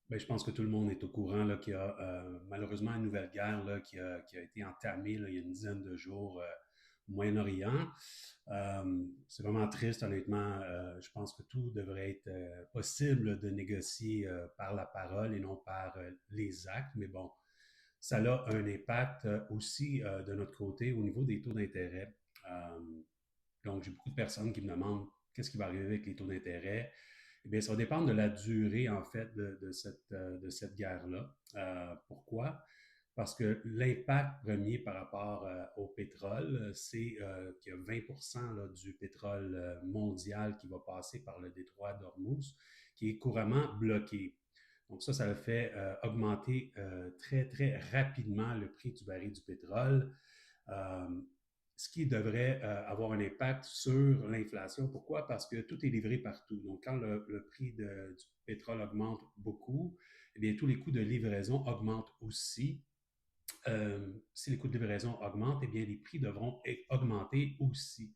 Ben, je pense que tout le monde est au courant là, qu'il y a malheureusement une nouvelle guerre là, qui a été entamée là, il y a une dizaine de jours au Moyen-Orient. C'est vraiment triste, honnêtement. Je pense que tout devrait être possible de négocier par la parole et non par les actes. Mais bon, ça a un impact aussi de notre côté au niveau des taux d'intérêt. Euh, donc, j'ai beaucoup de personnes qui me demandent qu'est-ce qui va arriver avec les taux d'intérêt. Eh bien, ça va dépendre de la durée, en fait, de cette guerre-là. Pourquoi? Parce que l'impact premier par rapport au pétrole, c'est qu'il y a 20 là, du pétrole mondial qui va passer par le détroit d'Ormuz, qui est couramment bloqué. Donc ça le fait augmenter très, très rapidement le prix du baril du pétrole. Euh, Ce qui devrait avoir un impact sur l'inflation. Pourquoi? Parce que tout est livré partout. Donc, quand le prix du pétrole augmente beaucoup, eh bien, tous les coûts de livraison augmentent aussi. Si les coûts de livraison augmentent, eh bien, les prix devront augmenter aussi.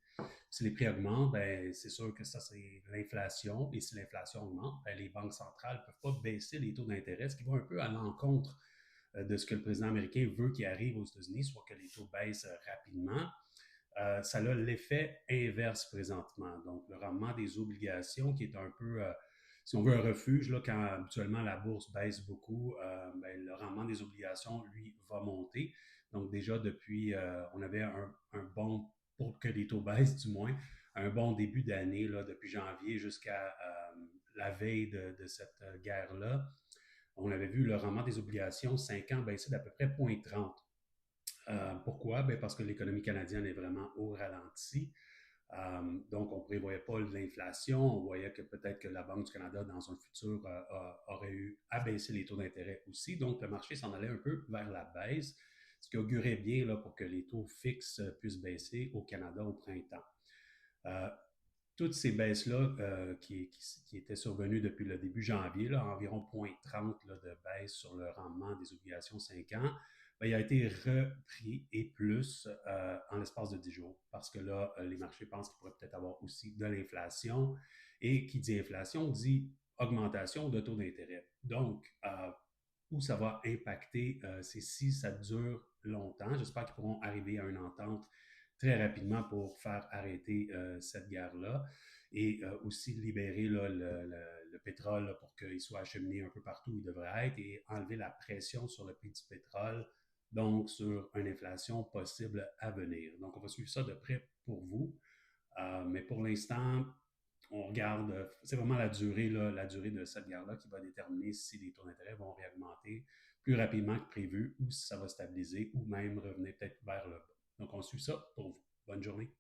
Si les prix augmentent, ben, c'est sûr que ça, c'est l'inflation. Et si l'inflation augmente, ben, les banques centrales ne peuvent pas baisser les taux d'intérêt, ce qui va un peu à l'encontre de ce que le président américain veut qu'il arrive aux États-Unis, soit que les taux baissent rapidement. Ça a l'effet inverse présentement. Donc, le rendement des obligations, qui est un peu, si on veut, un refuge, là, quand habituellement la bourse baisse beaucoup, ben, le rendement des obligations, lui, va monter. Donc, déjà, depuis, on avait un bon, pour que les taux baissent du moins, un bon début d'année, là, depuis janvier jusqu'à la veille de cette guerre-là. On avait vu le rendement des obligations 5 ans baisser d'à peu près 0,30. Pourquoi? Ben parce que l'économie canadienne est vraiment au ralenti. Donc, on ne prévoyait pas l'inflation. On voyait que peut-être que la Banque du Canada, dans un futur, aurait eu à baisser les taux d'intérêt aussi. Donc, le marché s'en allait un peu vers la baisse, ce qui augurait bien là, pour que les taux fixes puissent baisser au Canada au printemps. Euh, Toutes ces baisses-là qui étaient survenues depuis le début janvier, là, environ 0,30 là, de baisse sur le rendement des obligations 5 ans, ben, il a été repris et plus en l'espace de 10 jours. Parce que là, les marchés pensent qu'il pourrait peut-être avoir aussi de l'inflation. Et qui dit inflation dit augmentation de taux d'intérêt. Donc, où ça va impacter, c'est si ça dure longtemps. J'espère qu'ils pourront arriver à une entente très rapidement pour faire arrêter cette guerre-là et aussi libérer là, le pétrole là, pour qu'il soit acheminé un peu partout où il devrait être et enlever la pression sur le prix du pétrole, donc sur une inflation possible à venir. Donc, on va suivre ça de près pour vous. Mais pour l'instant, on regarde, c'est vraiment la durée, là, la durée de cette guerre-là qui va déterminer si les taux d'intérêt vont réaugmenter plus rapidement que prévu ou si ça va stabiliser ou même revenir peut-être vers le bas. Donc, on suit ça pour vous. Bonne journée.